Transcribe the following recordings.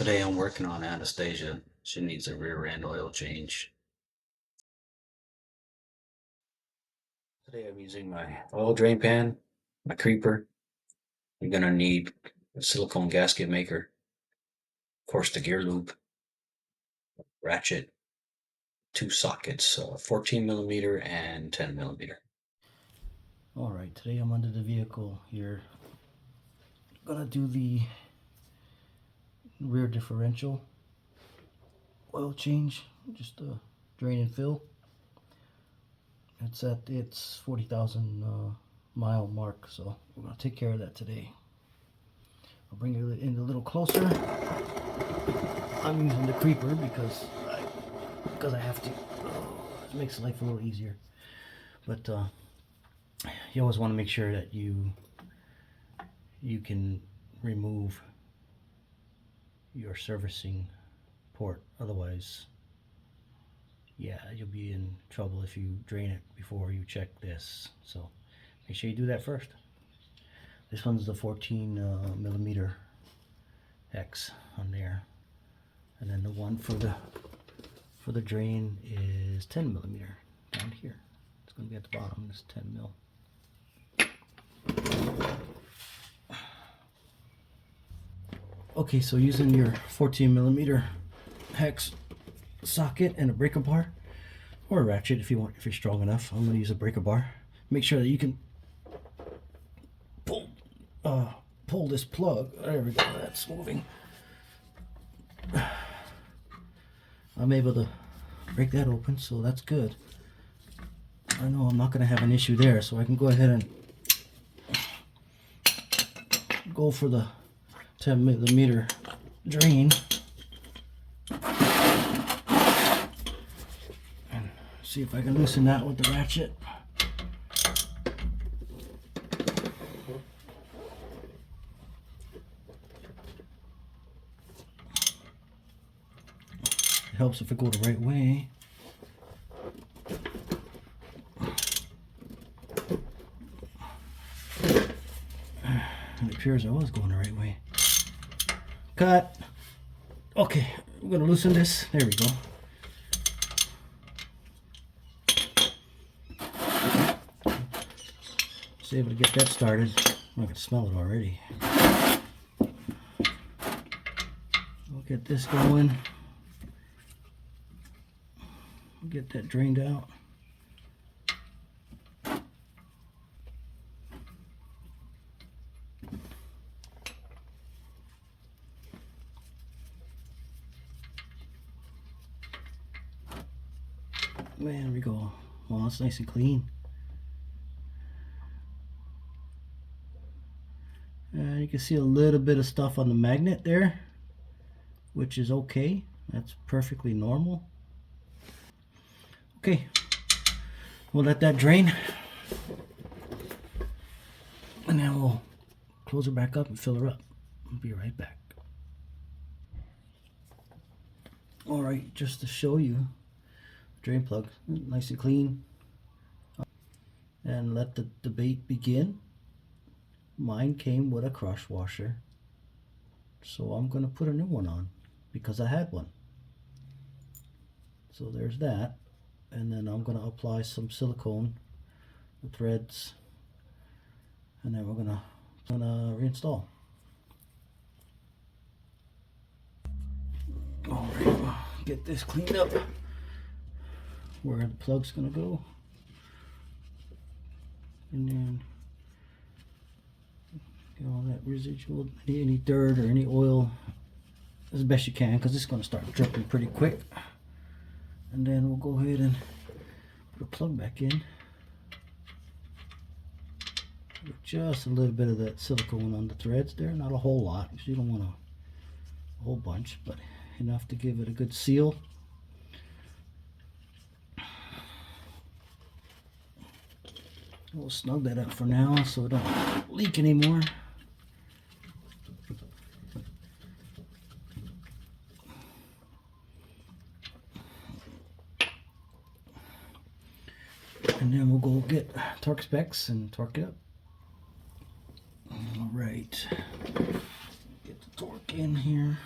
Today I'm working on Anastasia. She needs a rear end oil change. Today I'm using my oil drain pan, my creeper. I'm gonna need a silicone gasket maker, of course the gear loop, ratchet, two sockets, 14 millimeter and 10 millimeter. Alright, today I'm under the vehicle here. Gonna do the rear differential oil change, just a drain and fill. It's at its 40,000 mile mark, so we're gonna take care of that today. I'll bring it in a little closer. I'm using the creeper because I have to. It makes life a little easier. But you always want to make sure that you can remove your servicing port, otherwise yeah, you'll be in trouble if you drain it before you check this. So make sure you do that first. This one's the 14 millimeter hex on there, and then the one for the drain is 10 millimeter down here. It's going to be at the bottom. It's 10 mil. Okay, so using your 14 millimeter hex socket and a breaker bar, or a ratchet if you're strong enough. I'm going to use a breaker bar. Make sure that you can pull this plug. There we go. That's moving. I'm able to break that open, so that's good. I know I'm not going to have an issue there, so I can go ahead and go for the 10 millimeter drain and see if I can loosen that with the ratchet. It helps if I go the right way. It appears I was going the right way. Cut. Okay, we're going to loosen this. There we go. Was able to get that started. I can smell it already. We'll get this going. Get that drained out. There we go. Well, it's nice and clean. You can see a little bit of stuff on the magnet there, which is okay. That's perfectly normal. Okay, we'll let that drain, and then we'll close her back up and fill her up. I'll be right back. Alright, just to show you, drain plug, nice and clean. And let the debate begin. Mine came with a crush washer, so I'm going to put a new one on because I had one. So there's that, and then I'm going to apply some silicone, the threads, and then we're going to reinstall. Alright, we'll get this cleaned up where the plug's going to go, and then get all that residual, any dirt or any oil as best you can, because it's going to start dripping pretty quick. And then we'll go ahead and put a plug back in with just a little bit of that silicone on the threads there, not a whole lot because you don't want a whole bunch, but enough to give it a good seal. We'll snug that up for now so it don't leak anymore. And then we'll go get torque specs and torque it up. Alright, get the torque in here.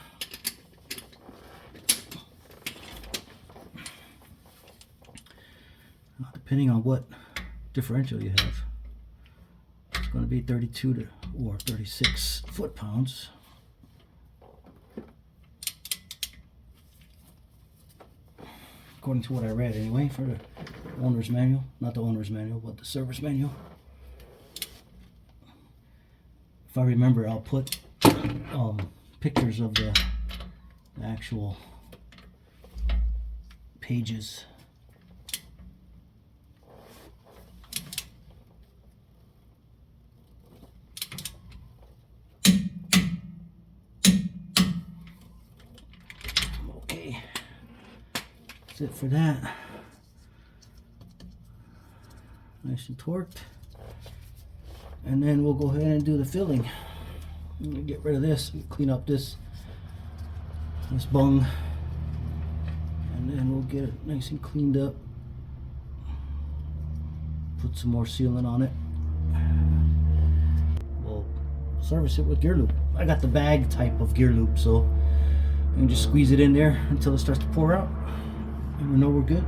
depending on what differential you have. It's going to be 32 or 36 foot-pounds. According to what I read anyway, for the owner's manual. Not the owner's manual, but the service manual. If I remember, I'll put pictures of the actual pages. Okay, that's it for that. Nice and torqued. And then we'll go ahead and do the filling. Get rid of this, clean up this bung, and then we'll get it nice and cleaned up. Put some more sealant on it. We'll service it with gear lube. I got the bag type of gear lube, so you can just squeeze it in there until it starts to pour out, and we know we're good.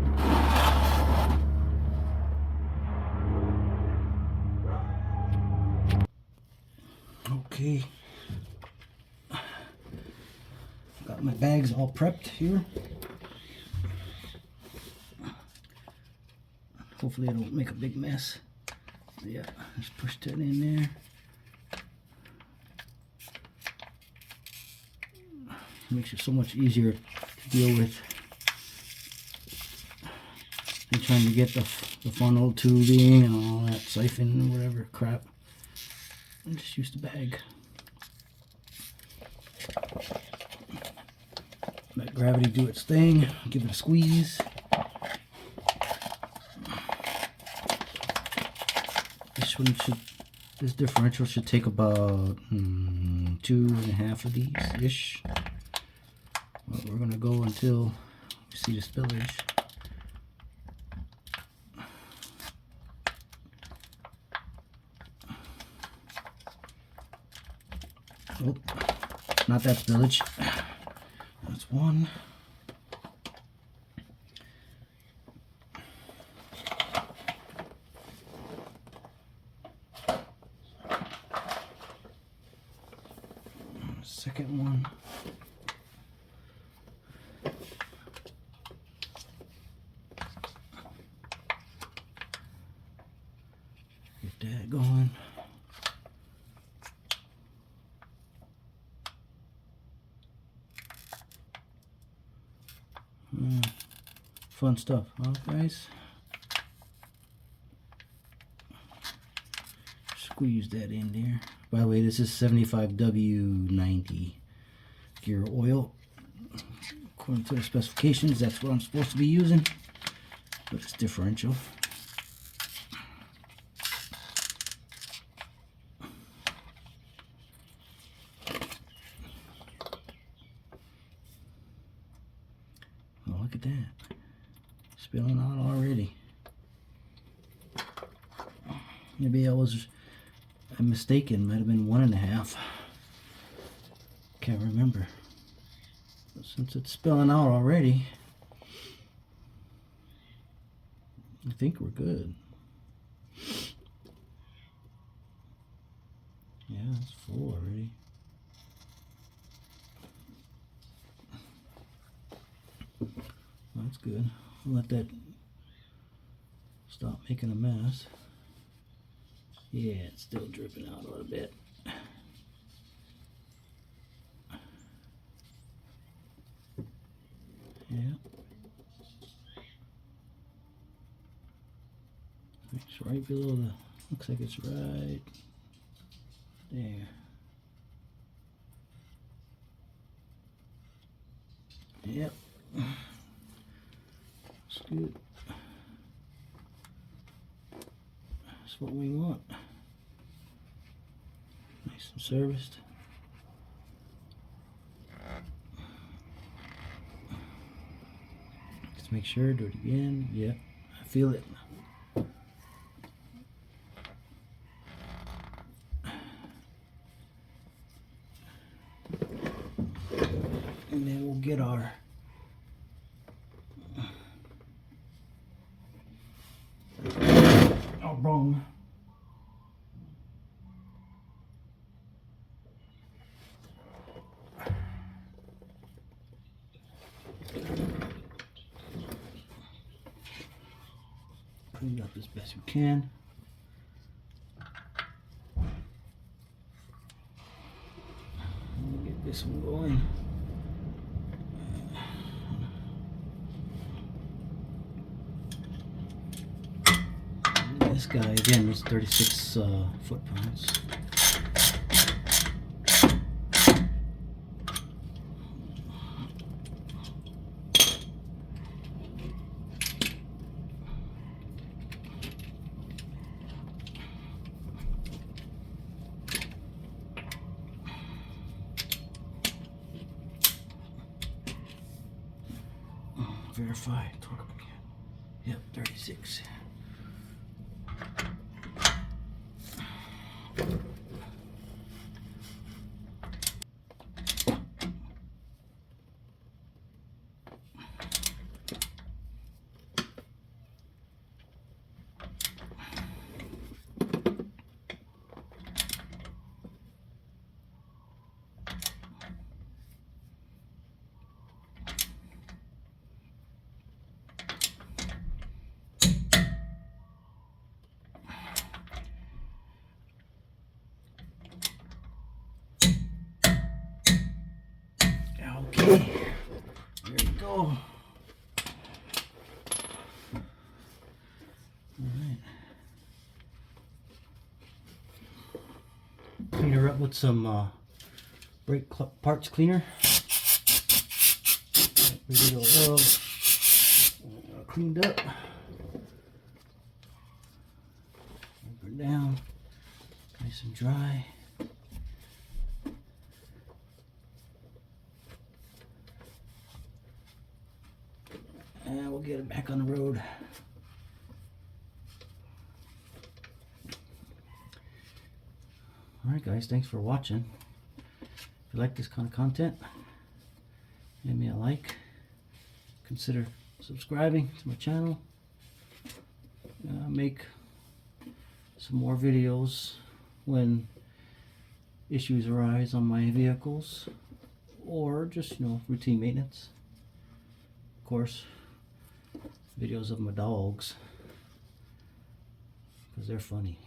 Okay, got my bags all prepped here. Hopefully I don't make a big mess. Yeah, just push that in there. Makes it so much easier to deal with than trying to get the funnel tubing and all that siphon or whatever crap. I just use the bag. Let gravity do its thing. Give it a squeeze. This differential should take about 2.5 of these ish. But we're gonna go until we see the spillage. Oh, not that spillage. That's one. Second one. Get that going. Fun stuff, huh, guys? Squeeze that in there. By the way, this is 75W90 gear oil. According to the specifications, that's what I'm supposed to be using. But it's differential. Oh, look at that. Spilling out already. Maybe I'm mistaken. Might have been 1.5. Can't remember. But since it's spilling out already, I think we're good. Yeah, it's full already. That's good. I'll let that stop making a mess. Yeah, it's still dripping out a little bit. Yeah. It's right below the, looks like it's right there. Yep. That's good. That's what we want. Nice and serviced. Let's make sure, do it again. Yep, I feel it. And then we'll get our wrong. Clean it up as best we can. Get this one going. This guy again is 36 foot-pounds. Verify torque again. Yep, 36. Okay, there we go. Alright. Clean her up with some brake parts cleaner. A little oil cleaned up. Wipe her down, nice and dry. And we'll get it back on the road. Alright guys, thanks for watching. If you like this kind of content, give me a like. Consider subscribing to my channel. Make some more videos when issues arise on my vehicles, or just, routine maintenance. Of course, videos of my dogs, because they're funny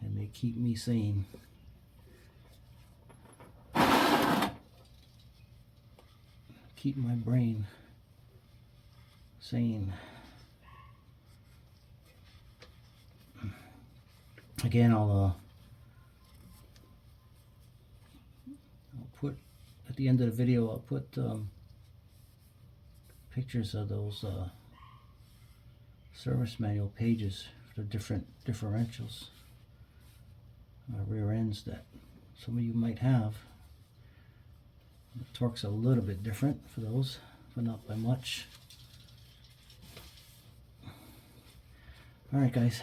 and they keep me sane. Keep my brain sane. Again, I'll put at the end of the video, I'll put pictures of those service manual pages for the different differentials, rear ends that some of you might have. The torque's a little bit different for those, but not by much. Alright guys,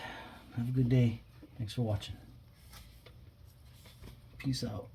have a good day. Thanks for watching. Peace out.